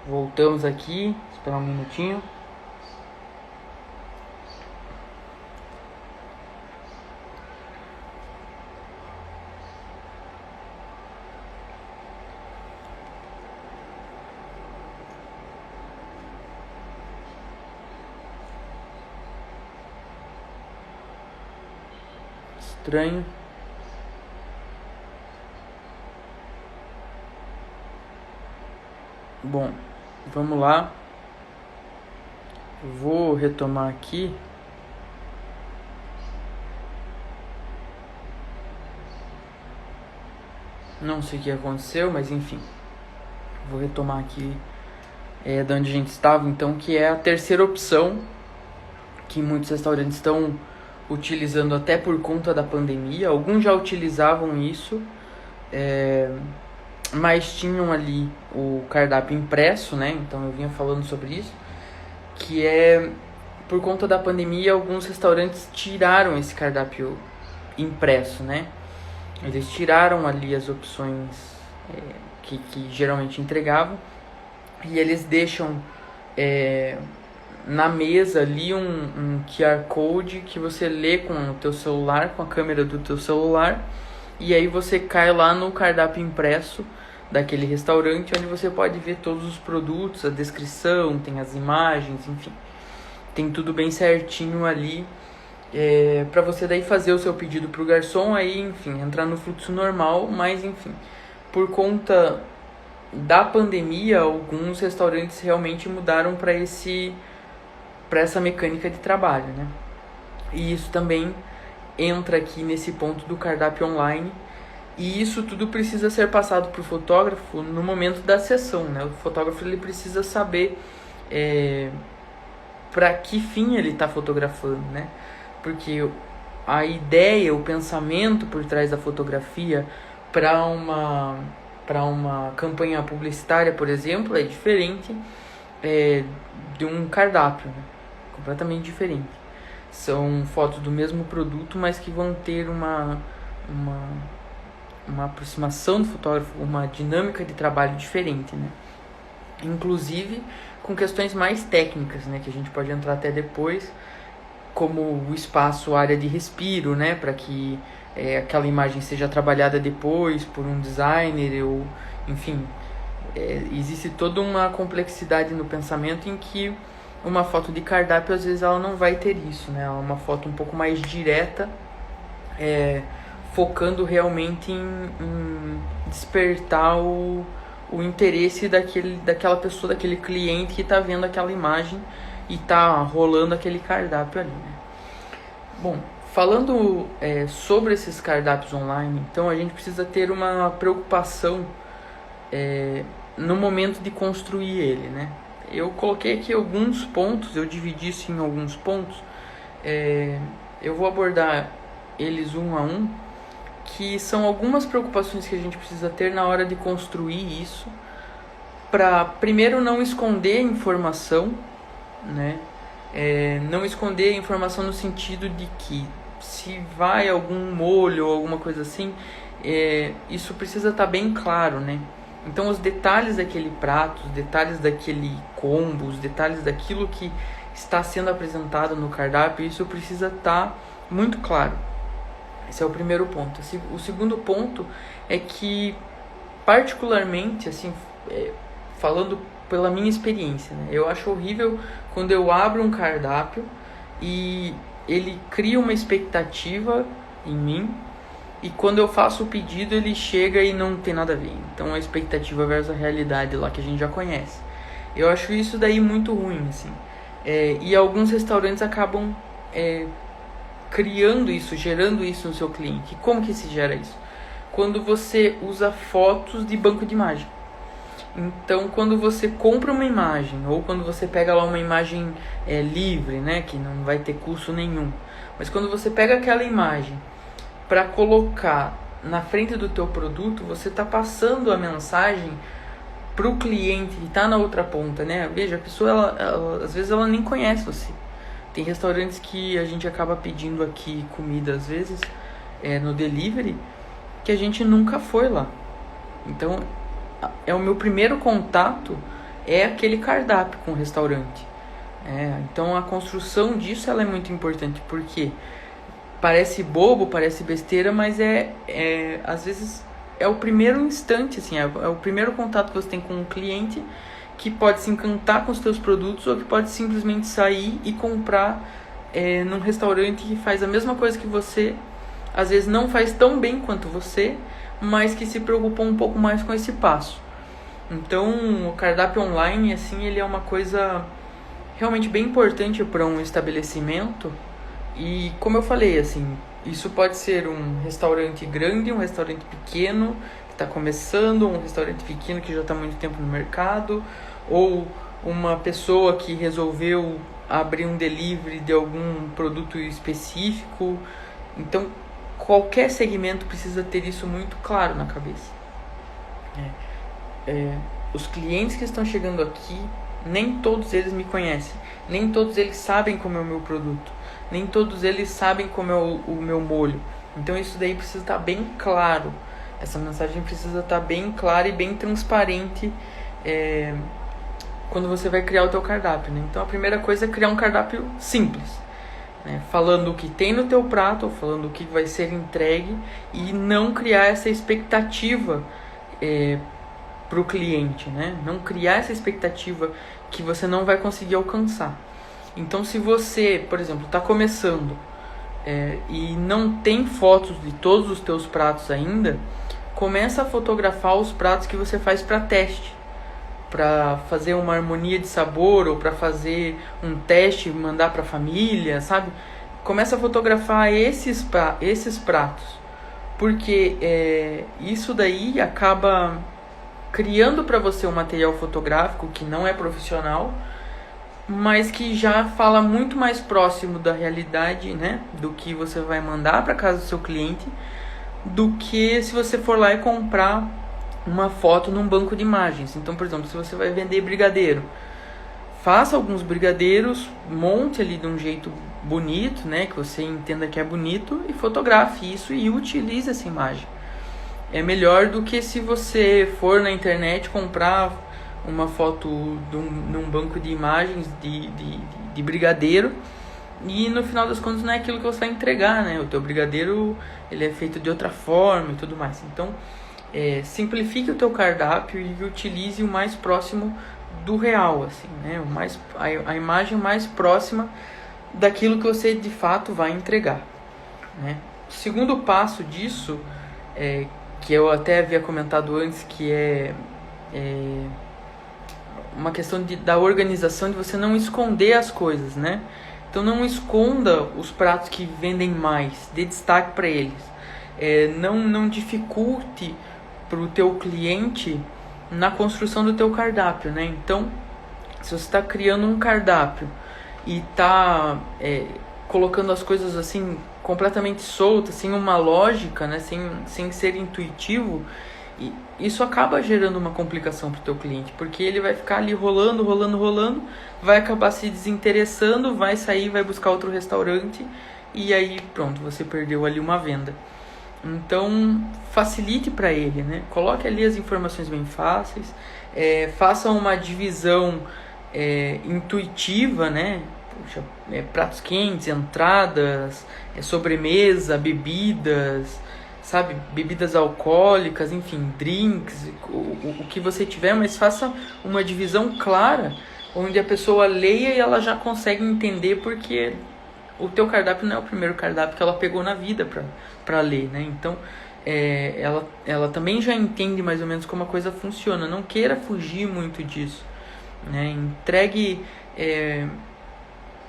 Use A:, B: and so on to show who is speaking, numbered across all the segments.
A: Voltamos aqui, esperar um minutinho. Estranho. Bom, vamos lá. Vou retomar aqui. Não sei o que aconteceu, mas enfim. Vou retomar aqui de onde a gente estava, então, que é a terceira opção que muitos restaurantes estão utilizando até por conta da pandemia. Alguns já utilizavam isso, mas tinham ali o cardápio impresso, né? Então eu vinha falando sobre isso, que é por conta da pandemia, alguns restaurantes tiraram esse cardápio impresso, né? Eles tiraram ali as opções que geralmente entregavam e eles deixam na mesa ali um QR Code que você lê com o teu celular, com a câmera do teu celular, e aí você cai lá no cardápio impresso daquele restaurante, onde você pode ver todos os produtos, a descrição, tem as imagens, enfim, tem tudo bem certinho ali, para você daí fazer o seu pedido pro garçom, aí enfim, entrar no fluxo normal. Mas enfim, por conta da pandemia, alguns restaurantes realmente mudaram para essa mecânica de trabalho, né? E isso também entra aqui nesse ponto do cardápio online. E isso tudo precisa ser passado para o fotógrafo no momento da sessão, né? O fotógrafo ele precisa saber para que fim ele está fotografando, né? Porque a ideia, o pensamento por trás da fotografia para uma campanha publicitária, por exemplo, é diferente de um cardápio, né? Completamente diferente. São fotos do mesmo produto, mas que vão ter uma aproximação do fotógrafo, uma dinâmica de trabalho diferente, né? Inclusive com questões mais técnicas, né, que a gente pode entrar até depois, como o espaço, a área de respiro, né, para que aquela imagem seja trabalhada depois por um designer, ou enfim, existe toda uma complexidade no pensamento em que uma foto de cardápio às vezes ela não vai ter isso, né? Ela é uma foto um pouco mais direta, focando realmente em despertar o interesse daquela pessoa, daquele cliente que está vendo aquela imagem e está rolando aquele cardápio ali, né? Bom, falando sobre esses cardápios online, então a gente precisa ter uma preocupação no momento de construir ele, né? Eu coloquei aqui alguns pontos, eu dividi isso em alguns pontos, eu vou abordar eles um a um, que são algumas preocupações que a gente precisa ter na hora de construir isso, para primeiro não esconder informação, né? Não esconder informação no sentido de que se vai algum molho ou alguma coisa assim, isso precisa estar bem claro, né? Então os detalhes daquele prato, os detalhes daquele combo, os detalhes daquilo que está sendo apresentado no cardápio, isso precisa estar muito claro. Esse é o primeiro ponto. O segundo ponto é que, particularmente, assim, falando pela minha experiência, né, eu acho horrível quando eu abro um cardápio e ele cria uma expectativa em mim, e quando eu faço o pedido ele chega e não tem nada a ver. Então a expectativa versus a realidade lá que a gente já conhece. Eu acho isso daí muito ruim, assim. E alguns restaurantes acabam criando isso, gerando isso no seu cliente. E como que se gera isso? Quando você usa fotos de banco de imagem. Então, quando você compra uma imagem, ou quando você pega lá uma imagem livre, né, que não vai ter custo nenhum, mas quando você pega aquela imagem para colocar na frente do teu produto, você está passando a mensagem para o cliente que está na outra ponta, né? Veja, a pessoa, ela, às vezes ela nem conhece você. Tem restaurantes que a gente acaba pedindo aqui comida, às vezes, no delivery, que a gente nunca foi lá. Então, é o meu primeiro contato é aquele cardápio com o restaurante. Então a construção disso ela é muito importante, porque parece bobo, parece besteira, mas às vezes é o primeiro instante, assim, é o primeiro contato que você tem com um cliente que pode se encantar com os teus produtos ou que pode simplesmente sair e comprar num restaurante que faz a mesma coisa que você, às vezes não faz tão bem quanto você, mas que se preocupa um pouco mais com esse passo. Então o cardápio online, assim, ele é uma coisa realmente bem importante para um estabelecimento. E como eu falei, assim, isso pode ser um restaurante grande, um restaurante pequeno que está começando, um restaurante pequeno que já está há muito tempo no mercado, ou uma pessoa que resolveu abrir um delivery de algum produto específico. Então qualquer segmento precisa ter isso muito claro na cabeça. Os clientes que estão chegando aqui, nem todos eles me conhecem, nem todos eles sabem como é o meu produto, nem todos eles sabem como é o meu molho. Então isso daí precisa estar bem claro, essa mensagem precisa estar bem clara e bem transparente quando você vai criar o teu cardápio, né? Então a primeira coisa é criar um cardápio simples, né? Falando o que tem no teu prato, ou falando o que vai ser entregue, e não criar essa expectativa para o cliente, né? Não criar essa expectativa que você não vai conseguir alcançar. Então, se você, por exemplo, está começando e não tem fotos de todos os teus pratos ainda, começa a fotografar os pratos que você faz para teste, para fazer uma harmonia de sabor ou para fazer um teste e mandar para a família, sabe? Começa a fotografar esses pratos, porque isso daí acaba criando para você um material fotográfico que não é profissional, mas que já fala muito mais próximo da realidade, né, do que você vai mandar para casa do seu cliente, do que se você for lá e comprar uma foto num banco de imagens. Então, por exemplo, se você vai vender brigadeiro, faça alguns brigadeiros, monte ali de um jeito bonito, né, que você entenda que é bonito, e fotografe isso e utilize essa imagem. É melhor do que se você for na internet comprar uma foto num banco de imagens de brigadeiro e no final das contas não é aquilo que você vai entregar, né? O teu brigadeiro ele é feito de outra forma e tudo mais. Então simplifique o teu cardápio e utilize o mais próximo do real, assim, né? A imagem mais próxima daquilo que você de fato vai entregar, né? O segundo passo disso que eu até havia comentado antes, que é uma questão da organização, de você não esconder as coisas, né? Então não esconda os pratos que vendem mais, dê destaque para eles. Não dificulte para o teu cliente na construção do teu cardápio, né? Então, se você está criando um cardápio e está colocando as coisas assim completamente soltas, sem uma lógica, né? sem ser intuitivo, e isso acaba gerando uma complicação para o teu cliente, porque ele vai ficar ali rolando, vai acabar se desinteressando, vai sair, vai buscar outro restaurante, e aí pronto, você perdeu ali uma venda. Então facilite para ele, né? Coloque ali as informações bem fáceis, faça uma divisão intuitiva, né? Puxa, pratos quentes, entradas, sobremesa, bebidas, sabe, bebidas alcoólicas, enfim, drinks, o que você tiver, mas faça uma divisão clara, onde a pessoa leia e ela já consegue entender, porque o teu cardápio não é o primeiro cardápio que ela pegou na vida para ler, né? Então, ela também já entende mais ou menos como a coisa funciona. Não queira fugir muito disso, né? Entregue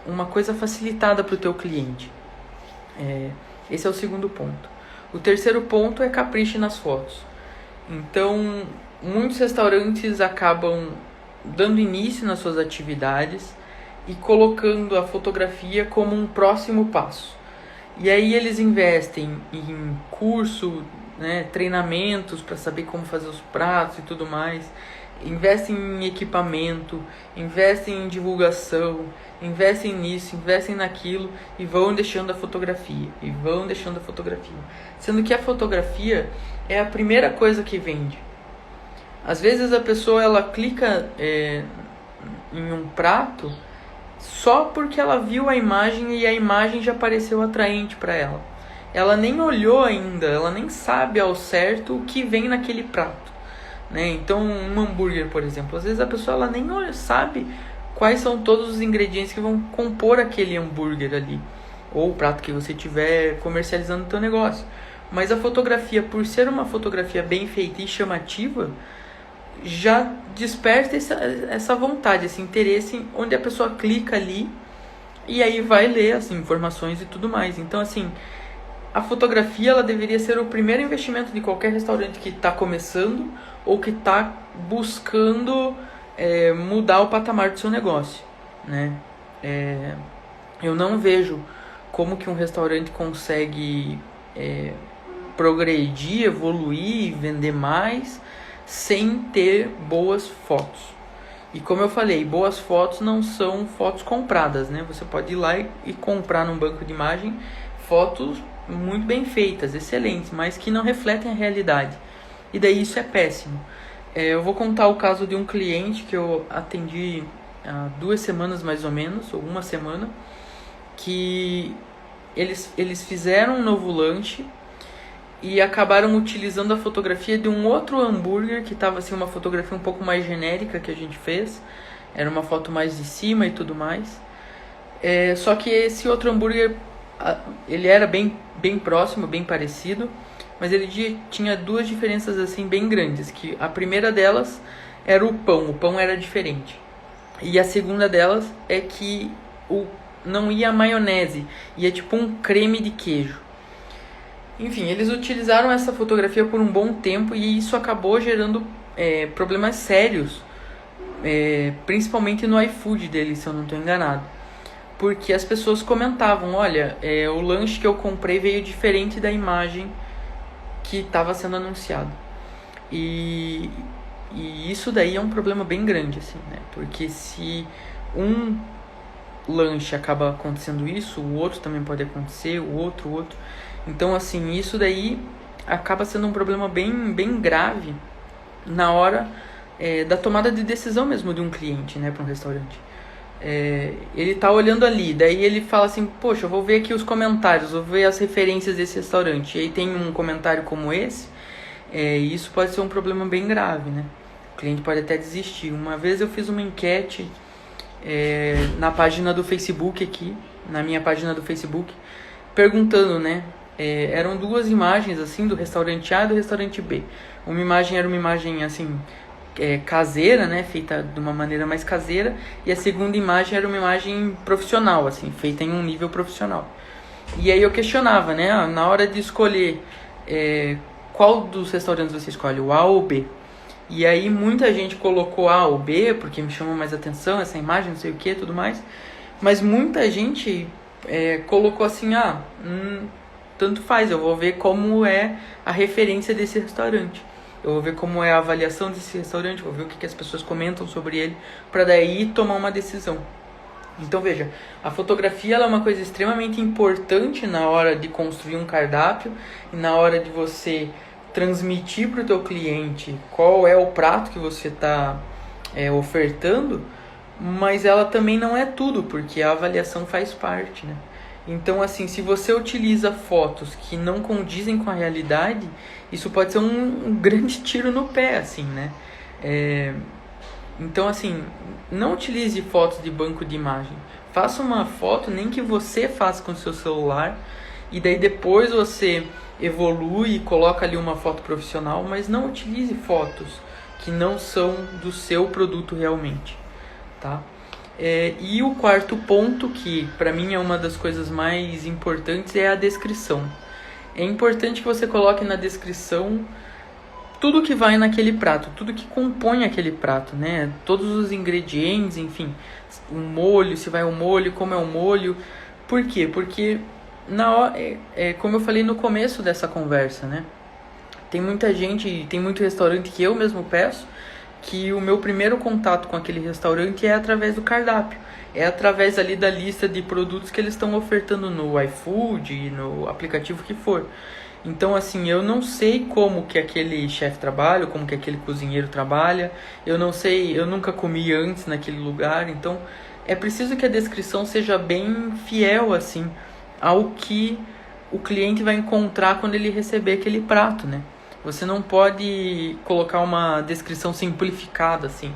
A: uma coisa facilitada para o teu cliente. Esse é o segundo ponto. O terceiro ponto é capriche nas fotos. Então, muitos restaurantes acabam dando início nas suas atividades e colocando a fotografia como um próximo passo. E aí eles investem em curso, né, treinamentos para saber como fazer os pratos e tudo mais, investem em equipamento, investem em divulgação, investem nisso, investem naquilo e vão deixando a fotografia, sendo que a fotografia é a primeira coisa que vende. Às vezes a pessoa ela clica em um prato só porque ela viu a imagem e a imagem já pareceu atraente para ela. Ela nem olhou ainda, ela nem sabe ao certo o que vem naquele prato, né? Então, um hambúrguer, por exemplo, às vezes a pessoa ela nem sabe quais são todos os ingredientes que vão compor aquele hambúrguer ali, ou o prato que você estiver comercializando o teu negócio. Mas a fotografia, por ser uma fotografia bem feita e chamativa, já desperta essa vontade, esse interesse, onde a pessoa clica ali e aí vai ler as informações e tudo mais. Então, assim, a fotografia ela deveria ser o primeiro investimento de qualquer restaurante que está começando ou que está buscando mudar o patamar do seu negócio, né? Eu não vejo como que um restaurante consegue progredir, evoluir, vender mais sem ter boas fotos. E como eu falei, boas fotos não são fotos compradas, né? Você pode ir lá e comprar num banco de imagem fotos muito bem feitas, excelentes, mas que não refletem a realidade. E daí isso é péssimo. Eu vou contar o caso de um cliente que eu atendi há 2 semanas mais ou menos, ou 1 semana, que eles fizeram um novo lanche e acabaram utilizando a fotografia de um outro hambúrguer que estava assim, uma fotografia um pouco mais genérica que a gente fez. Era uma foto mais de cima e tudo mais. Só que esse outro hambúrguer, ele era bem próximo, bem parecido, mas ele tinha 2 diferenças assim bem grandes. Que a primeira delas era o pão era diferente. E a segunda delas é que não ia maionese, ia tipo um creme de queijo. Enfim, eles utilizaram essa fotografia por um bom tempo e isso acabou gerando problemas sérios, principalmente no iFood deles, se eu não estou enganado. Porque as pessoas comentavam, olha, o lanche que eu comprei veio diferente da imagem que estava sendo anunciado. E isso daí é um problema bem grande, assim, né? Porque se um lanche acaba acontecendo isso, o outro também pode acontecer, o outro. Então, assim, isso daí acaba sendo um problema bem grave na hora da tomada de decisão mesmo de um cliente, né, para um restaurante. Ele tá olhando ali, daí ele fala assim, poxa, eu vou ver aqui os comentários, vou ver as referências desse restaurante. E aí tem um comentário como esse, isso pode ser um problema bem grave, né? O cliente pode até desistir. Uma vez eu fiz uma enquete na página do Facebook aqui, na minha página do Facebook, perguntando, né? Eram 2 imagens assim do restaurante A e do restaurante B. Uma imagem era uma imagem assim caseira, né, feita de uma maneira mais caseira, e a segunda imagem era uma imagem profissional, assim, feita em um nível profissional. E aí eu questionava, né, na hora de escolher qual dos restaurantes você escolhe, o A ou o B. E aí muita gente colocou A ou B porque me chamou mais atenção essa imagem, não sei o que, tudo mais. Mas muita gente colocou assim, tanto faz, eu vou ver como é a referência desse restaurante. Eu vou ver como é a avaliação desse restaurante, vou ver o que as pessoas comentam sobre ele, para daí tomar uma decisão. Então veja, a fotografia ela é uma coisa extremamente importante na hora de construir um cardápio e na hora de você transmitir para o teu cliente qual é o prato que você está ofertando, mas ela também não é tudo, porque a avaliação faz parte, né? Então, assim, se você utiliza fotos que não condizem com a realidade, isso pode ser um grande tiro no pé, assim, né? Então, assim, não utilize fotos de banco de imagem. Faça uma foto, nem que você faça com o seu celular, e daí depois você evolui e coloca ali uma foto profissional, mas não utilize fotos que não são do seu produto realmente, tá? E o quarto ponto, que para mim é uma das coisas mais importantes, é a descrição. É importante que você coloque na descrição tudo que vai naquele prato, tudo que compõe aquele prato, né? Todos os ingredientes, enfim, o molho, se vai o molho, como é o molho. Por quê? Porque na hora, como eu falei no começo dessa conversa, né? Tem muita gente, tem muito restaurante que eu mesmo peço, que o meu primeiro contato com aquele restaurante é através do cardápio. É através ali da lista de produtos que eles estão ofertando no iFood, no aplicativo que for. Então, assim, eu não sei como que aquele chefe trabalha, como que aquele cozinheiro trabalha. Eu não sei, eu nunca comi antes naquele lugar. Então, é preciso que a descrição seja bem fiel, assim, ao que o cliente vai encontrar quando ele receber aquele prato, né? Você não pode colocar uma descrição simplificada, assim.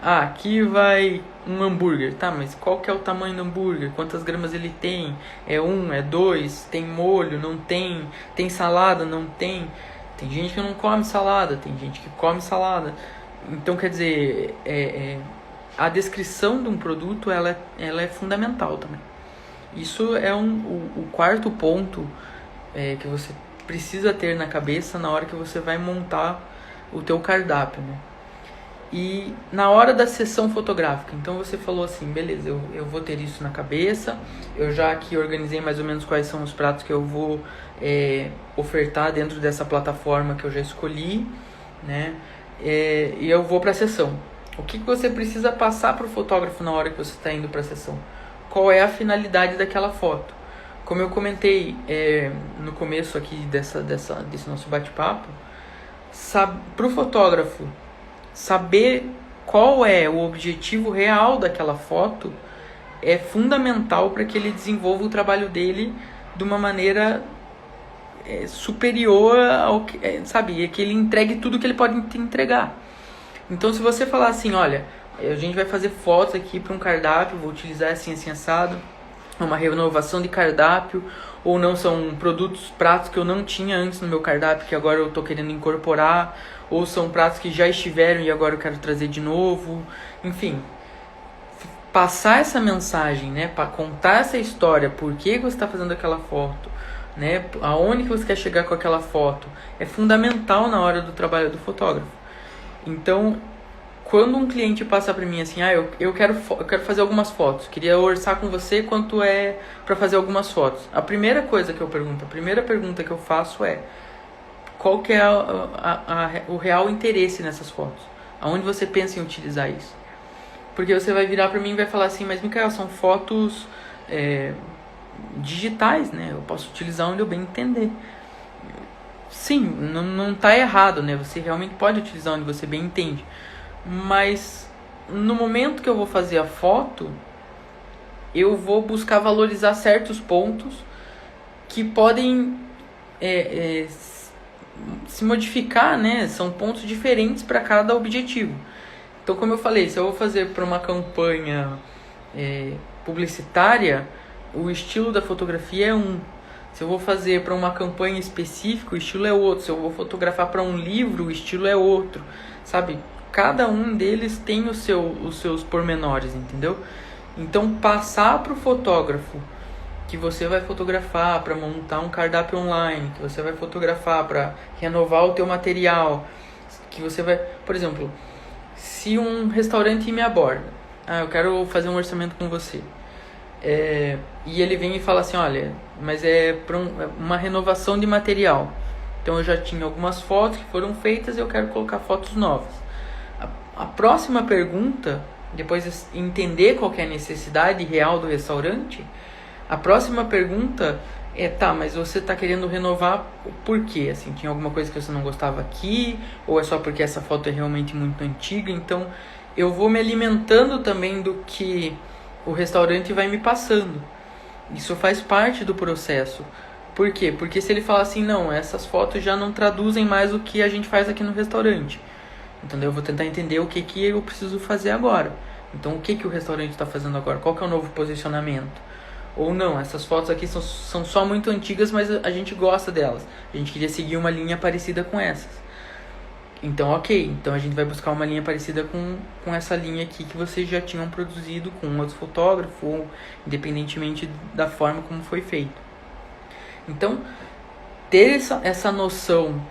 A: Ah, aqui vai um hambúrguer, tá? Mas qual que é o tamanho do hambúrguer? Quantas gramas ele tem? É um, é dois? Tem molho? Não tem? Tem salada? Não tem? Tem gente que não come salada, tem gente que come salada. Então, quer dizer, a descrição de um produto, ela é fundamental também. Isso é o quarto ponto que você precisa ter na cabeça na hora que você vai montar o teu cardápio, né? E na hora da sessão fotográfica, então você falou assim, beleza, eu vou ter isso na cabeça, eu já aqui organizei mais ou menos quais são os pratos que eu vou ofertar dentro dessa plataforma que eu já escolhi, né? E eu vou para a sessão. O que você precisa passar para o fotógrafo na hora que você está indo para a sessão? Qual é a finalidade daquela foto? Como eu comentei no começo aqui desse nosso bate-papo, para o fotógrafo saber qual é o objetivo real daquela foto é fundamental para que ele desenvolva o trabalho dele de uma maneira superior ao que, sabe, que ele entregue tudo que ele pode entregar. Então, se você falar assim, olha, a gente vai fazer fotos aqui para um cardápio, vou utilizar assim assado, uma renovação de cardápio, ou não, são pratos que eu não tinha antes no meu cardápio, que agora eu estou querendo incorporar, ou são pratos que já estiveram e agora eu quero trazer de novo. Enfim, passar essa mensagem, né, para contar essa história, por que você está fazendo aquela foto, né, aonde que você quer chegar com aquela foto, é fundamental na hora do trabalho do fotógrafo. Então, quando um cliente passa para mim assim, eu quero fazer algumas fotos, queria orçar com você quanto é para fazer algumas fotos. A primeira coisa que eu pergunto, a primeira pergunta que eu faço é: qual que é o real interesse nessas fotos? Aonde você pensa em utilizar isso? Porque você vai virar para mim e vai falar assim, mas Micael, são fotos digitais, né? Eu posso utilizar onde eu bem entender. Sim, não tá errado, né? Você realmente pode utilizar onde você bem entende. Mas no momento que eu vou fazer a foto, eu vou buscar valorizar certos pontos que podem se modificar, né? São pontos diferentes para cada objetivo. Então, como eu falei, se eu vou fazer para uma campanha publicitária, o estilo da fotografia é um. Se eu vou fazer para uma campanha específica, o estilo é outro. Se eu vou fotografar para um livro, o estilo é outro. Sabe? Cada um deles tem os seus pormenores, entendeu? Então, passar para o fotógrafo que você vai fotografar para montar um cardápio online, que você vai fotografar para renovar o teu material, que você vai... Por exemplo, se um restaurante me aborda, eu quero fazer um orçamento com você, e ele vem e fala assim, olha, mas é para uma renovação de material. Então eu já tinha algumas fotos que foram feitas e eu quero colocar fotos novas. A próxima pergunta, depois de entender qual que é a necessidade real do restaurante, a próxima pergunta tá, mas você está querendo renovar por quê? Assim, tinha alguma coisa que você não gostava aqui? Ou é só porque essa foto é realmente muito antiga? Então, eu vou me alimentando também do que o restaurante vai me passando. Isso faz parte do processo. Por quê? Porque se ele falar assim, não, essas fotos já não traduzem mais o que a gente faz aqui no restaurante. Então, eu vou tentar entender o que eu preciso fazer agora. Então, o que o restaurante está fazendo agora? Qual que é o novo posicionamento? Ou não, essas fotos aqui são só muito antigas, mas a gente gosta delas. A gente queria seguir uma linha parecida com essas. Então, ok. Então, a gente vai buscar uma linha parecida com essa linha aqui que vocês já tinham produzido com outros fotógrafos, ou independentemente da forma como foi feito. Então, ter essa noção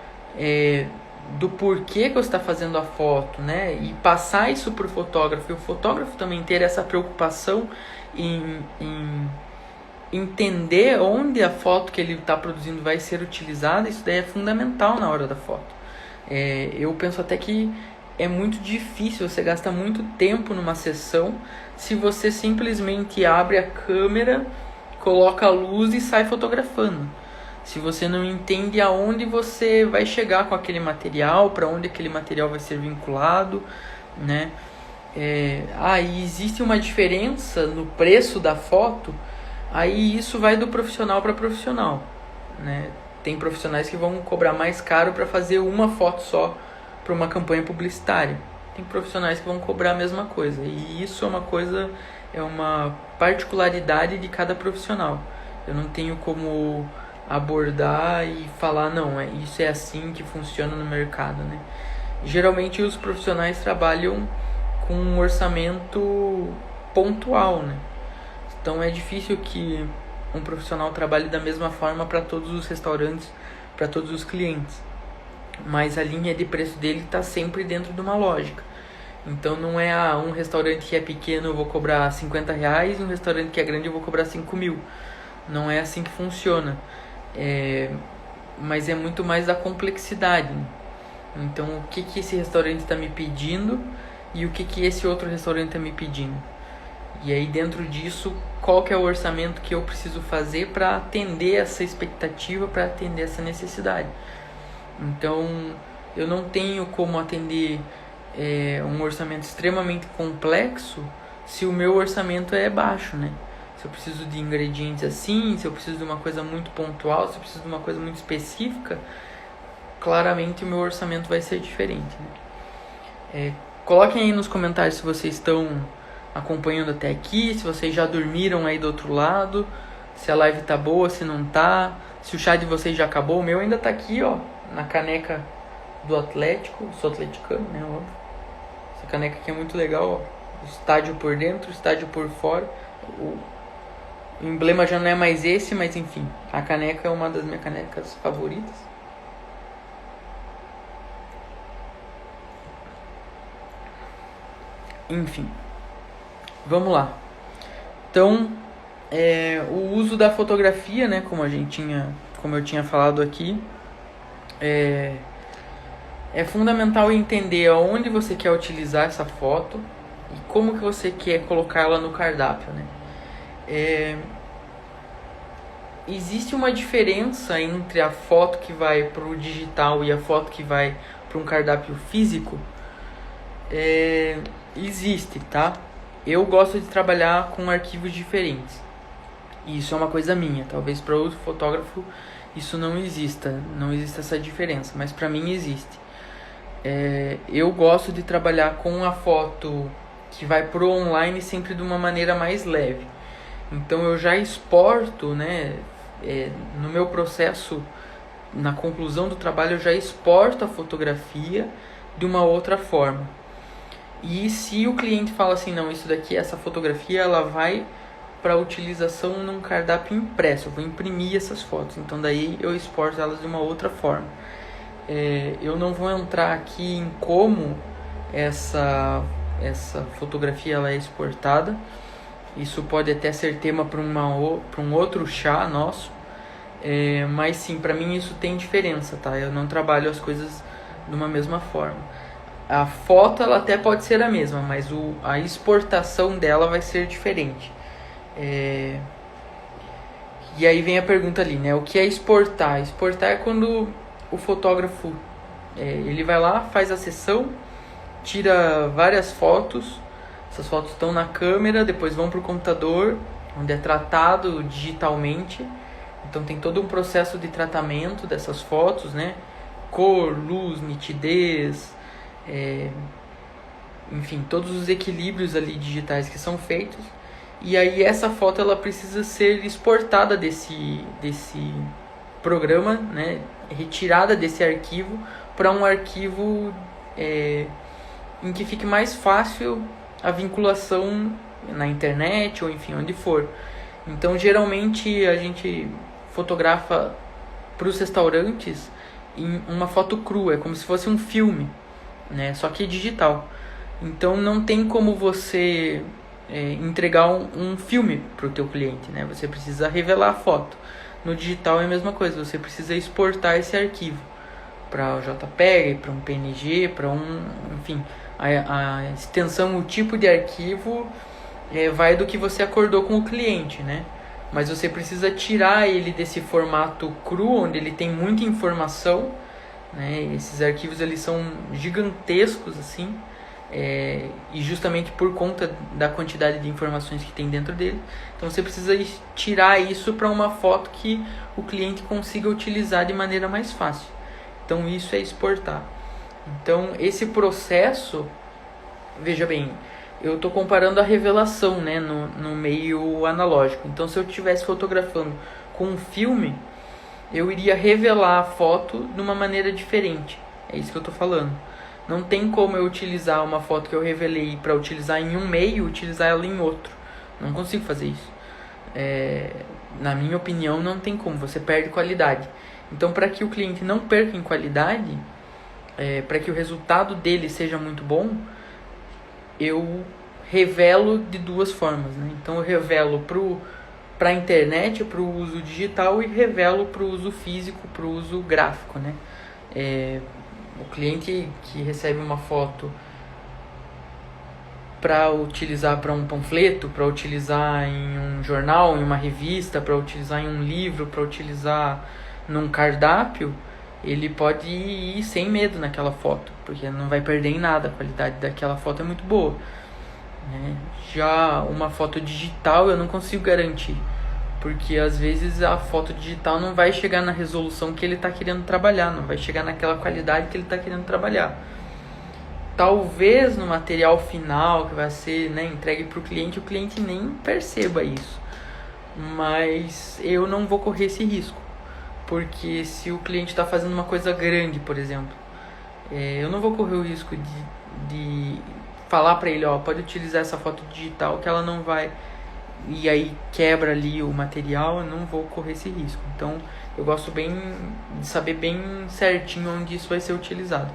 A: do porquê que você está fazendo a foto, né? E passar isso para o fotógrafo, e o fotógrafo também ter essa preocupação em entender onde a foto que ele está produzindo vai ser utilizada. Isso daí é fundamental na hora da foto. Eu penso até que é muito difícil, você gasta muito tempo numa sessão se você simplesmente abre a câmera, coloca a luz e sai fotografando. se você não entende aonde você vai chegar com aquele material, para onde aquele material vai ser vinculado, né? E existe uma diferença no preço da foto, aí isso vai do profissional para profissional, né? Tem profissionais que vão cobrar mais caro para fazer uma foto só para uma campanha publicitária. Tem profissionais que vão cobrar a mesma coisa. E isso é uma particularidade de cada profissional. Eu não tenho como abordar e falar, não, isso é assim que funciona no mercado, né? Geralmente os profissionais trabalham com um orçamento pontual, né? Então é difícil que um profissional trabalhe da mesma forma para todos os restaurantes, para todos os clientes. Mas a linha de preço dele está sempre dentro de uma lógica. Então não é um restaurante que é pequeno eu vou cobrar R$50 e um restaurante que é grande eu vou cobrar 5.000. Não é assim que funciona. Mas é muito mais da complexidade, né? Então o que esse restaurante está me pedindo e o que esse outro restaurante está me pedindo. E aí dentro disso, qual que é o orçamento que eu preciso fazer para atender essa expectativa, para atender essa necessidade. Então eu não tenho como atender um orçamento extremamente complexo se o meu orçamento é baixo, né? Se eu preciso de ingredientes assim, se eu preciso de uma coisa muito pontual, se eu preciso de uma coisa muito específica, claramente o meu orçamento vai ser diferente, né? Coloquem aí nos comentários se vocês estão acompanhando até aqui, se vocês já dormiram aí do outro lado, se a live tá boa, se não tá, se o chá de vocês já acabou. O meu ainda tá aqui, ó, na caneca do Atlético, sou atleticano, né, óbvio. Essa caneca aqui é muito legal, ó. O estádio por dentro, o estádio por fora. O emblema já não é mais esse, mas enfim, a caneca é uma das minhas canecas favoritas. Enfim, vamos lá. Então, o uso da fotografia, né, como eu tinha falado aqui, é fundamental entender aonde você quer utilizar essa foto e como que você quer colocar ela no cardápio, né? Existe uma diferença entre a foto que vai para o digital e a foto que vai para um cardápio físico. Existe, tá? Eu gosto de trabalhar com arquivos diferentes. E isso é uma coisa minha. Talvez para outro fotógrafo isso não exista essa diferença, mas para mim existe. Eu gosto de trabalhar com a foto que vai pro online sempre de uma maneira mais leve. Então eu já exporto, né? No meu processo, na conclusão do trabalho, eu já exporto a fotografia de uma outra forma. E se o cliente fala assim, não, isso daqui, essa fotografia, ela vai para utilização num cardápio impresso, eu vou imprimir essas fotos, então daí eu exporto elas de uma outra forma. Eu não vou entrar aqui em como essa fotografia ela é exportada. Isso pode até ser tema para um outro chá nosso, mas sim, para mim isso tem diferença, tá? Eu não trabalho as coisas de uma mesma forma. A foto ela até pode ser a mesma, mas a exportação dela vai ser diferente. E aí vem a pergunta ali, né? O que é exportar? Exportar é quando o fotógrafo ele vai lá, faz a sessão, tira várias fotos. Essas fotos estão na câmera, depois vão para o computador, onde é tratado digitalmente. Então tem todo um processo de tratamento dessas fotos, né? Cor, luz, nitidez, enfim, todos os equilíbrios ali digitais que são feitos. E aí essa foto ela precisa ser exportada desse programa, né? Retirada desse arquivo para um arquivo em que fique mais fácil a vinculação na internet ou enfim, onde for. Então geralmente a gente fotografa para os restaurantes em uma foto crua, é como se fosse um filme, né? Só que digital. Então não tem como você entregar um filme para o teu cliente, né? Você precisa revelar a foto. No digital é a mesma coisa, você precisa exportar esse arquivo para JPEG, para um PNG, para enfim, a extensão, o tipo de arquivo vai do que você acordou com o cliente, né? mas você precisa tirar ele desse formato cru, onde ele tem muita informação, né? Esses arquivos eles são gigantescos assim, e justamente por conta da quantidade de informações que tem dentro dele. Então você precisa tirar isso para uma foto que o cliente consiga utilizar de maneira mais fácil. Então isso é exportar. Então esse processo, veja bem, eu estou comparando a revelação, né, no meio analógico. Então se eu estivesse fotografando com um filme, eu iria revelar a foto de uma maneira diferente. É isso que eu estou falando. Não tem como eu utilizar uma foto que eu revelei para utilizar em um meio e utilizar ela em outro. Não consigo fazer isso. Na minha opinião, não tem como. Você perde qualidade. Então, para que o cliente não perca em qualidade, para que o resultado dele seja muito bom, eu revelo de duas formas, né? Então, eu revelo para a internet, para o uso digital, e revelo para o uso físico, para o uso gráfico, né? O cliente que recebe uma foto para utilizar para um panfleto, para utilizar em um jornal, em uma revista, para utilizar em um livro, para utilizar num cardápio, ele pode ir sem medo naquela foto, porque não vai perder em nada, a qualidade daquela foto é muito boa, né? Já uma foto digital eu não consigo garantir, porque às vezes a foto digital não vai chegar na resolução que ele está querendo trabalhar, não vai chegar naquela qualidade que ele está querendo trabalhar. Talvez no material final que vai ser, né, entregue para o cliente nem perceba isso. Mas eu não vou correr esse risco, porque se o cliente está fazendo uma coisa grande, por exemplo, eu não vou correr o risco de falar para ele, pode utilizar essa foto digital que ela não vai... E aí quebra ali o material, eu não vou correr esse risco. Então eu gosto bem de saber bem certinho onde isso vai ser utilizado.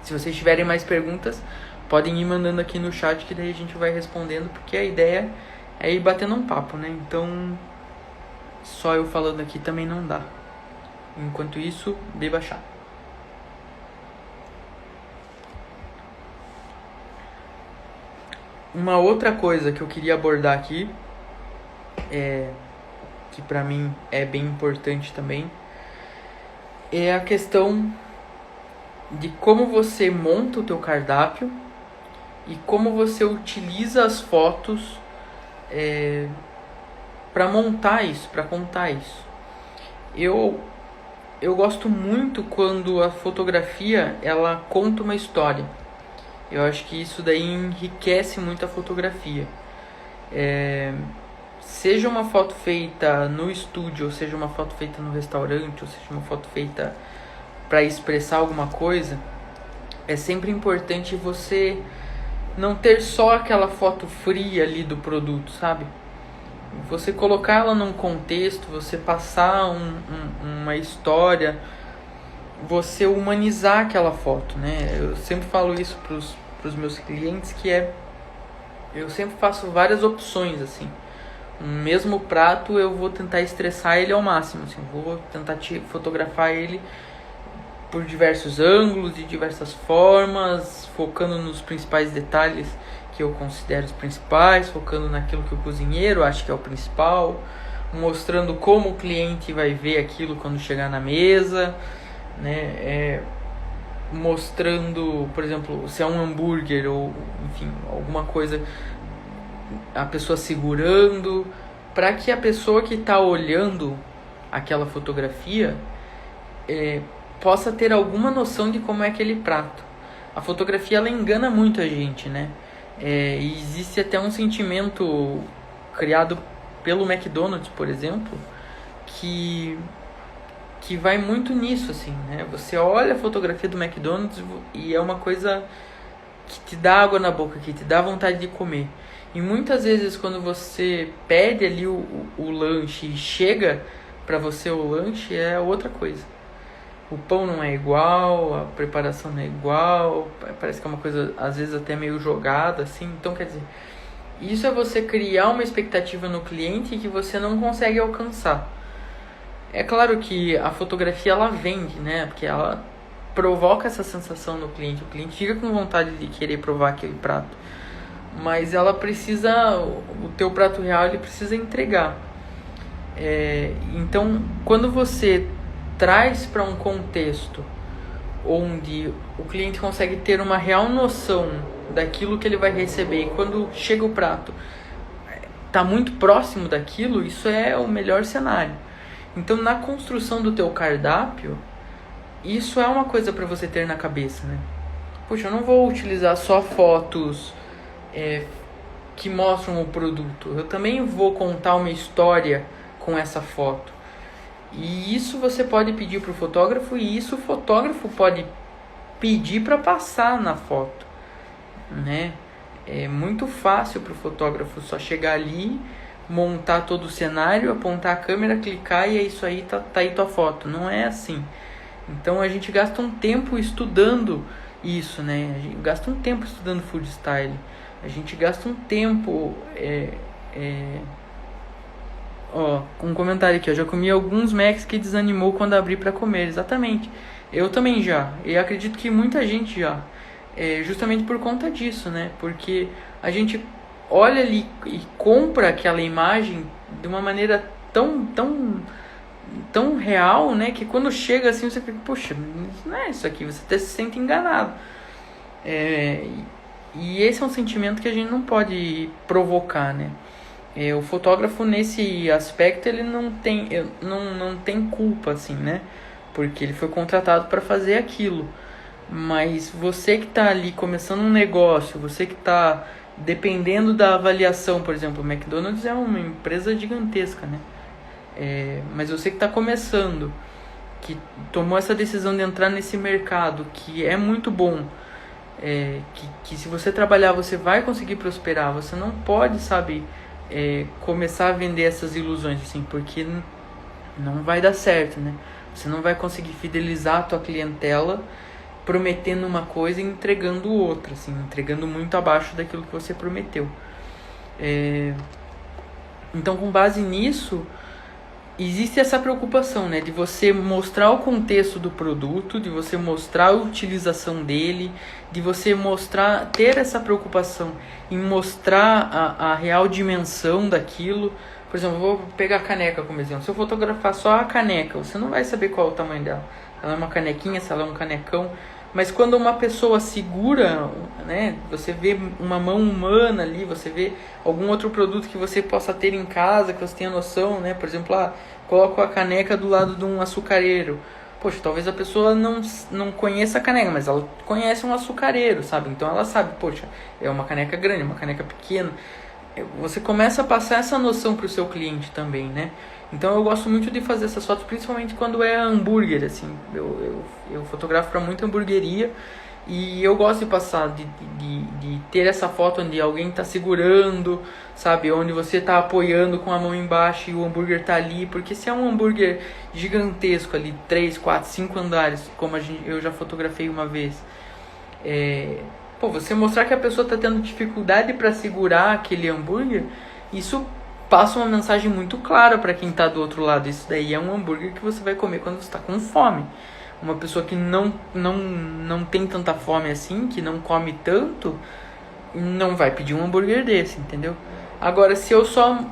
A: Se vocês tiverem mais perguntas, podem ir mandando aqui no chat, que daí a gente vai respondendo, porque a ideia é ir batendo um papo, né? Então só eu falando aqui também não dá. Enquanto isso, beba chá. Uma outra coisa que eu queria abordar aqui, que pra mim é bem importante também, é a questão de como você monta o teu cardápio e como você utiliza as fotos para montar isso, para contar isso. Eu gosto muito quando a fotografia ela conta uma história. Eu acho que isso daí enriquece muito a fotografia. Seja uma foto feita no estúdio, ou seja uma foto feita no restaurante, ou seja uma foto feita para expressar alguma coisa, é sempre importante você não ter só aquela foto fria ali do produto, sabe? Você colocar ela num contexto, você passar uma história, você humanizar aquela foto, né? Eu sempre falo isso pros meus clientes, que eu sempre faço várias opções, assim. O mesmo prato eu vou tentar estressar ele ao máximo, assim. Vou tentar fotografar ele por diversos ângulos, de diversas formas, focando nos principais detalhes que eu considero os principais, focando naquilo que o cozinheiro acha que é o principal, mostrando como o cliente vai ver aquilo quando chegar na mesa, né? Mostrando, por exemplo, se é um hambúrguer ou, enfim, alguma coisa, a pessoa segurando, para que a pessoa que está olhando aquela fotografia possa ter alguma noção de como é aquele prato. A fotografia ela engana muito a gente, né? E existe até um sentimento criado pelo McDonald's, por exemplo, que vai muito nisso, assim, né? Você olha a fotografia do McDonald's e é uma coisa que te dá água na boca, que te dá vontade de comer. E muitas vezes quando você pede ali o lanche e chega para você o lanche, é outra coisa. O pão não é igual, a preparação não é igual, parece que é uma coisa às vezes até meio jogada, assim. Então, quer dizer, isso é você criar uma expectativa no cliente que você não consegue alcançar. É claro que a fotografia ela vende, né? Porque ela provoca essa sensação no cliente. O cliente fica com vontade de querer provar aquele prato. Mas ela precisa, o teu prato real ele precisa entregar. Então, quando você traz para um contexto onde o cliente consegue ter uma real noção daquilo que ele vai receber, e quando chega o prato está muito próximo daquilo, isso é o melhor cenário. Então, na construção do teu cardápio, isso é uma coisa para você ter na cabeça, né? Poxa, eu não vou utilizar só fotos que mostram o produto. Eu também vou contar uma história com essa foto. E isso você pode pedir para o fotógrafo, e isso o fotógrafo pode pedir para passar na foto, né? É muito fácil para o fotógrafo só chegar ali, montar todo o cenário, apontar a câmera, clicar e é isso aí, tá aí tua foto. Não é assim. Então a gente gasta um tempo estudando isso, né? A gente gasta um tempo estudando food style. A gente gasta um tempo... um comentário aqui, eu já comi alguns Macs que desanimou quando abri para comer. Exatamente. Eu também já. E acredito que muita gente já. Justamente por conta disso, né? Porque a gente olha ali e compra aquela imagem de uma maneira tão real, né? Que quando chega assim você fica, poxa, não é isso aqui. Você até se sente enganado. E esse é um sentimento que a gente não pode provocar, né? O fotógrafo nesse aspecto ele não tem culpa, assim, né? Porque ele foi contratado para fazer aquilo. Mas você que está ali começando um negócio, você que está dependendo da avaliação, por exemplo, o McDonald's é uma empresa gigantesca, né? Mas você que está começando, que tomou essa decisão de entrar nesse mercado, que é muito bom, que se você trabalhar você vai conseguir prosperar, você não pode, sabe, começar a vender essas ilusões, assim, porque não vai dar certo, né? Você não vai conseguir fidelizar a tua clientela prometendo uma coisa e entregando outra, assim, entregando muito abaixo daquilo que você prometeu. Então, com base nisso, existe essa preocupação, né, de você mostrar o contexto do produto, de você mostrar a utilização dele, de você ter essa preocupação em mostrar a real dimensão daquilo. Por exemplo, eu vou pegar a caneca como exemplo. Se eu fotografar só a caneca, você não vai saber qual é o tamanho dela. Ela é uma canequinha, se ela é um canecão. Mas quando uma pessoa segura, né, você vê uma mão humana ali, você vê algum outro produto que você possa ter em casa, que você tenha noção, né? Por exemplo, coloco a caneca do lado de um açucareiro. Poxa, talvez a pessoa não conheça a caneca, mas ela conhece um açucareiro, sabe? Então ela sabe, poxa, é uma caneca grande, uma caneca pequena. Você começa a passar essa noção para o seu cliente também, né? Então eu gosto muito de fazer essas fotos, principalmente quando é hambúrguer, assim. Eu fotografo para muita hamburgueria e eu gosto de passar, de ter essa foto onde alguém está segurando, sabe? Onde você está apoiando com a mão embaixo e o hambúrguer está ali. Porque se é um hambúrguer gigantesco ali, 3, 4, 5 andares, como eu já fotografei uma vez, você mostrar que a pessoa está tendo dificuldade para segurar aquele hambúrguer, isso passa uma mensagem muito clara para quem está do outro lado. Isso daí é um hambúrguer que você vai comer quando você está com fome. Uma pessoa que não tem tanta fome assim, que não come tanto, não vai pedir um hambúrguer desse, entendeu? Agora, se eu só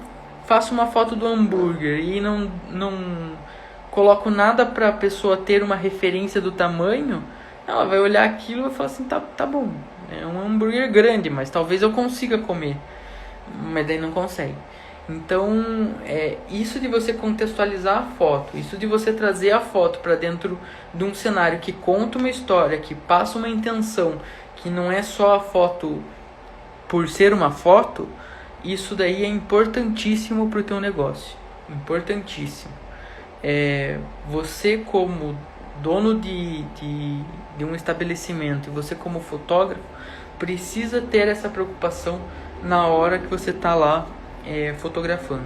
A: faço uma foto do hambúrguer e não coloco nada para a pessoa ter uma referência do tamanho, ela vai olhar aquilo e vai falar assim, tá bom, é um hambúrguer grande, mas talvez eu consiga comer. Mas daí não consegue. Então, isso de você contextualizar a foto, isso de você trazer a foto para dentro de um cenário que conta uma história, que passa uma intenção, que não é só a foto por ser uma foto, isso daí é importantíssimo para o teu negócio. Importantíssimo. Você como dono de um estabelecimento e você como fotógrafo precisa ter essa preocupação na hora que você está lá fotografando,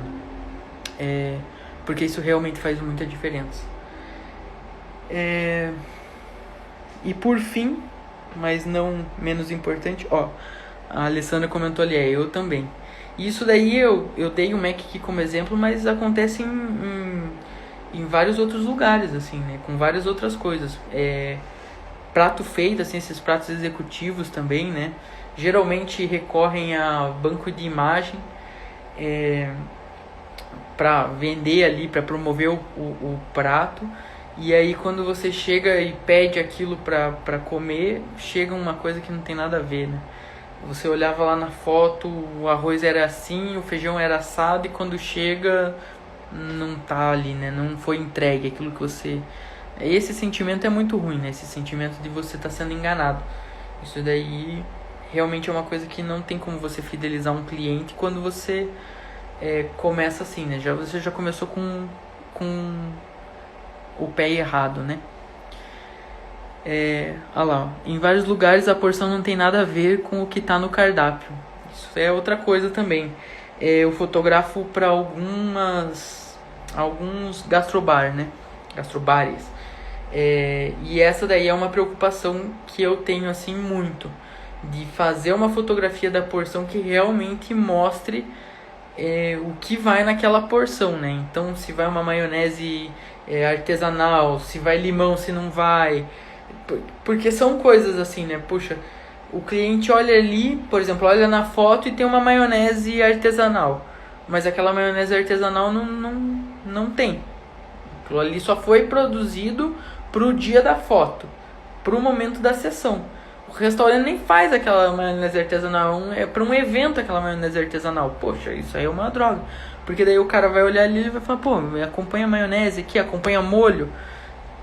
A: porque isso realmente faz muita diferença. E por fim, mas não menos importante, a Alessandra comentou ali, eu também. Isso daí eu dei o Mac aqui como exemplo, mas acontece em vários outros lugares, assim, né, com várias outras coisas. Prato feito, assim, esses pratos executivos também, né, geralmente recorrem a banco de imagem. para vender ali, para promover o prato. E aí quando você chega e pede aquilo para comer, chega uma coisa que não tem nada a ver, né? Você olhava lá na foto, o arroz era assim, o feijão era assado, e quando chega não tá ali, né? Não foi entregue aquilo que você... Esse sentimento é muito ruim, né? Esse sentimento de você estar sendo enganado. Isso daí realmente é uma coisa que não tem como você fidelizar um cliente quando você começa assim, né? Você já começou com o pé errado, né? Olha lá, ó. Em vários lugares a porção não tem nada a ver com o que está no cardápio. Isso é outra coisa também. Eu fotografo para alguns gastrobar, né? Gastrobares. E essa daí é uma preocupação que eu tenho assim muito, de fazer uma fotografia da porção que realmente mostre o que vai naquela porção, né? Então, se vai uma maionese artesanal, se vai limão, se não vai, porque são coisas assim, né? Puxa, o cliente olha ali, por exemplo, olha na foto e tem uma maionese artesanal, mas aquela maionese artesanal não tem. Aquilo ali só foi produzido pro dia da foto, pro momento da sessão. O restaurante nem faz aquela maionese artesanal, é para um evento aquela maionese artesanal. Poxa, isso aí é uma droga. Porque daí o cara vai olhar ali e vai falar, pô, acompanha maionese aqui, acompanha molho.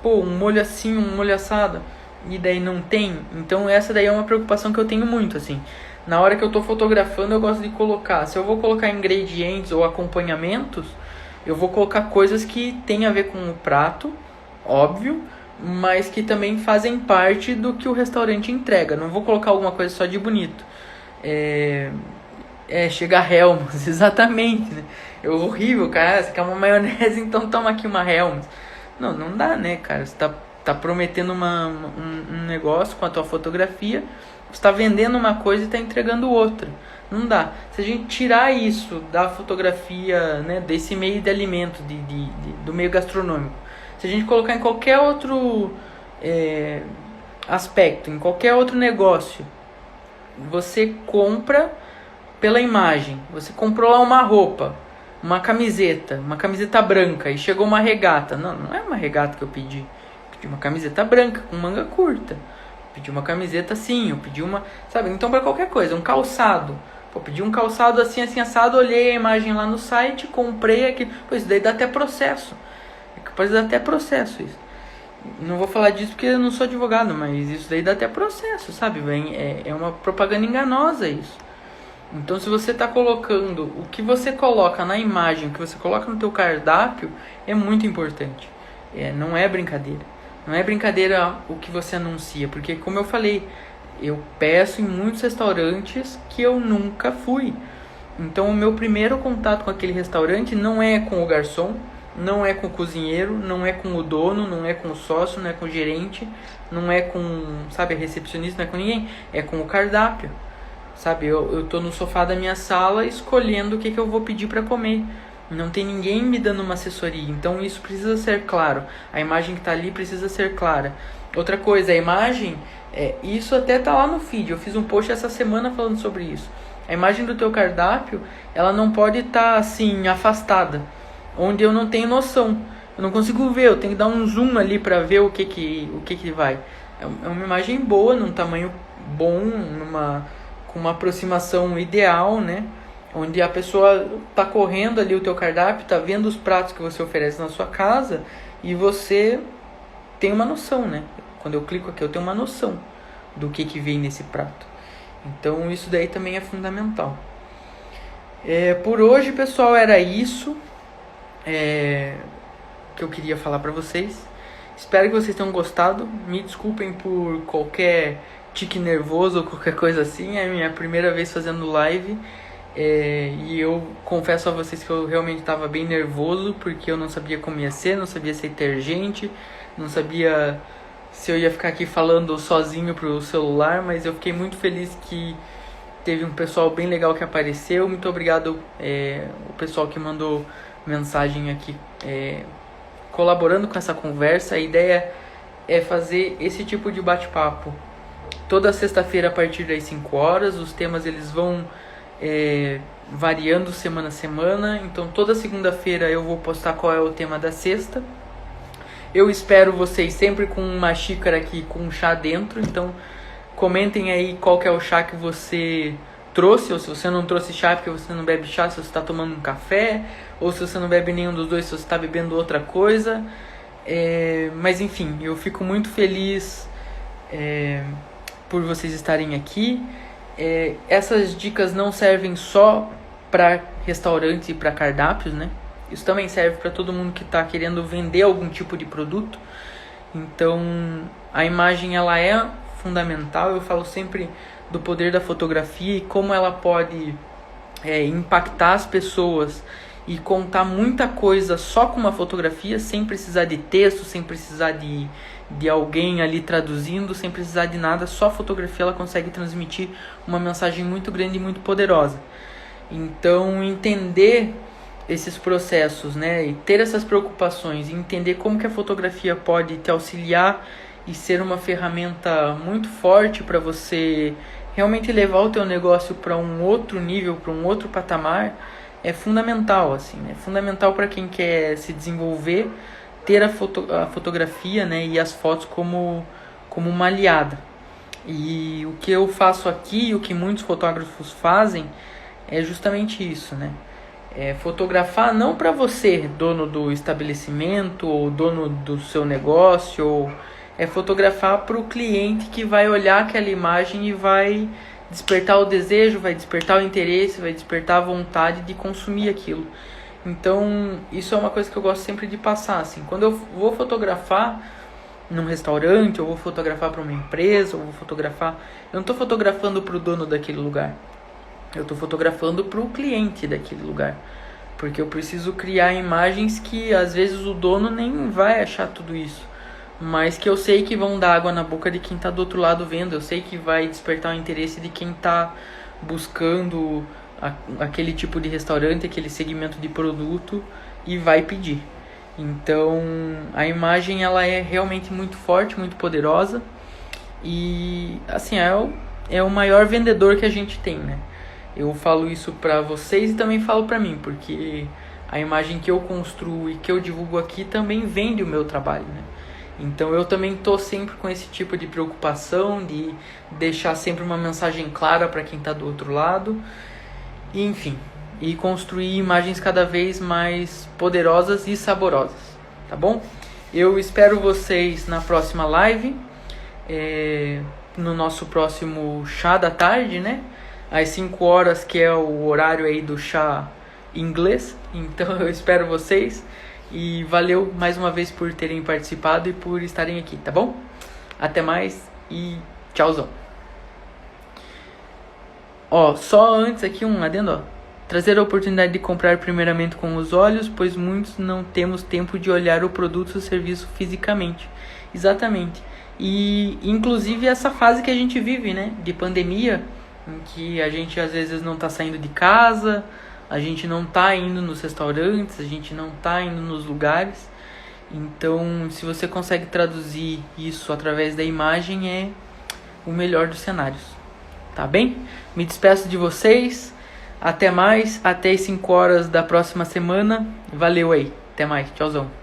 A: Pô, um molho assim, um molho assado. E daí não tem. Então essa daí é uma preocupação que eu tenho muito, assim. Na hora que eu tô fotografando, eu gosto de colocar. Se eu vou colocar ingredientes ou acompanhamentos, eu vou colocar coisas que tem a ver com o prato, óbvio, mas que também fazem parte do que o restaurante entrega. Não vou colocar alguma coisa só de bonito. Chega Hellmann's, exatamente, né? Horrível, cara. Você quer uma maionese, então toma aqui uma Hellmann's. Não dá, né, cara? Você tá prometendo um negócio com a tua fotografia, você tá vendendo uma coisa e tá entregando outra. Não dá. Se a gente tirar isso da fotografia, né, desse meio de alimento, do meio gastronômico, se a gente colocar em qualquer outro aspecto, em qualquer outro negócio, você compra pela imagem. Você comprou lá uma roupa, uma camiseta branca, e chegou uma regata. Não é uma regata que eu pedi. Pedi uma camiseta branca com manga curta. Pedi uma camiseta assim, eu pedi uma... Sabe, então para qualquer coisa, um calçado. Pô, pedi um calçado assim, assim, assado, olhei a imagem lá no site, comprei aquilo. Pô, isso daí dá até processo. É capaz de dar até processo isso. Não vou falar disso porque eu não sou advogado, mas isso daí dá até processo, sabe? É uma propaganda enganosa isso. Então, se você está colocando o que você coloca na imagem, o que você coloca no teu cardápio, é muito importante. Não é brincadeira. Não é brincadeira o que você anuncia, porque, como eu falei, eu peço em muitos restaurantes que eu nunca fui. Então, o meu primeiro contato com aquele restaurante não é com o garçom, não é com o cozinheiro, não é com o dono, não é com o sócio, não é com o gerente, não é com, sabe, a recepcionista, não é com ninguém, é com o cardápio. Sabe, eu tô no sofá da minha sala escolhendo o que eu vou pedir para comer. Não tem ninguém me dando uma assessoria. Então isso precisa ser claro. A imagem que tá ali precisa ser clara. Outra coisa, a imagem, isso até tá lá no feed. Eu fiz um post essa semana falando sobre isso. A imagem do teu cardápio, ela não pode estar assim, afastada, onde eu não tenho noção. Eu não consigo ver, eu tenho que dar um zoom ali para ver o que vai. É uma imagem boa, num tamanho bom, com uma aproximação ideal, né? Onde a pessoa tá correndo ali o teu cardápio, tá vendo os pratos que você oferece na sua casa e você tem uma noção, né? Quando eu clico aqui, eu tenho uma noção do que vem nesse prato. Então isso daí também é fundamental. Por hoje, pessoal, era isso que eu queria falar para vocês. Espero que vocês tenham gostado. Me desculpem por qualquer tique nervoso ou qualquer coisa assim. É a minha primeira vez fazendo live. E eu confesso a vocês que eu realmente estava bem nervoso, porque eu não sabia como ia ser, não sabia se ia ter gente, não sabia se eu ia ficar aqui falando sozinho pro celular, mas eu fiquei muito feliz que teve um pessoal bem legal que apareceu. Muito obrigado o pessoal que mandou mensagem aqui colaborando com essa conversa. A ideia é fazer esse tipo de bate-papo toda sexta-feira a partir das 5 horas. Os temas eles vão variando semana a semana. Então toda segunda-feira eu vou postar qual é o tema da sexta. Eu espero vocês sempre com uma xícara aqui com um chá dentro. Então comentem aí qual que é o chá que você trouxe, ou se você não trouxe chá porque você não bebe chá, se você está tomando um café, ou se você não bebe nenhum dos dois, se você está bebendo outra coisa. Mas enfim, eu fico muito feliz por vocês estarem aqui. Essas dicas não servem só para restaurantes e para cardápios, né? Isso também serve para todo mundo que está querendo vender algum tipo de produto. Então a imagem ela é fundamental. Eu falo sempre do poder da fotografia e como ela pode impactar as pessoas e contar muita coisa só com uma fotografia, sem precisar de texto, sem precisar de alguém ali traduzindo, sem precisar de nada. Só a fotografia ela consegue transmitir uma mensagem muito grande e muito poderosa. Então entender esses processos, né, e ter essas preocupações, e entender como que a fotografia pode te auxiliar e ser uma ferramenta muito forte para você realmente levar o teu negócio para um outro nível, para um outro patamar, é fundamental, assim, né? Fundamental para quem quer se desenvolver, ter a fotografia, né, e as fotos como uma aliada. E o que eu faço aqui, o que muitos fotógrafos fazem, é justamente isso, né? Fotografar não para você, dono do estabelecimento ou dono do seu negócio, ou fotografar para o cliente que vai olhar aquela imagem e vai despertar o desejo, vai despertar o interesse, vai despertar a vontade de consumir aquilo. Então isso é uma coisa que eu gosto sempre de passar, assim. Quando eu vou fotografar num restaurante, eu vou fotografar para uma empresa, eu vou fotografar, eu não estou fotografando para o dono daquele lugar, eu estou fotografando para o cliente daquele lugar, porque eu preciso criar imagens que às vezes o dono nem vai achar tudo isso, mas que eu sei que vão dar água na boca de quem está do outro lado vendo. Eu sei que vai despertar o interesse de quem está buscando aquele tipo de restaurante, aquele segmento de produto, e vai pedir. Então a imagem ela é realmente muito forte, muito poderosa, e assim é o maior vendedor que a gente tem, né? Eu falo isso para vocês e também falo para mim, porque a imagem que eu construo e que eu divulgo aqui também vende o meu trabalho, né? Então eu também tô sempre com esse tipo de preocupação, de deixar sempre uma mensagem clara para quem está do outro lado, e, enfim, e construir imagens cada vez mais poderosas e saborosas, tá bom? Eu espero vocês na próxima live, no nosso próximo chá da tarde, né? Às 5 horas, que é o horário aí do chá inglês. Então eu espero vocês. E valeu mais uma vez por terem participado e por estarem aqui, tá bom? Até mais e tchauzão. Só antes aqui um adendo, trazer a oportunidade de comprar primeiramente com os olhos, pois muitos não temos tempo de olhar o produto ou serviço fisicamente. Exatamente. E inclusive essa fase que a gente vive, né, de pandemia, em que a gente às vezes não tá saindo de casa, a gente não tá indo nos restaurantes, a gente não tá indo nos lugares. Então, se você consegue traduzir isso através da imagem, é o melhor dos cenários. Tá bem? Me despeço de vocês. Até mais. Até as 5 horas da próxima semana. Valeu aí. Até mais. Tchauzão.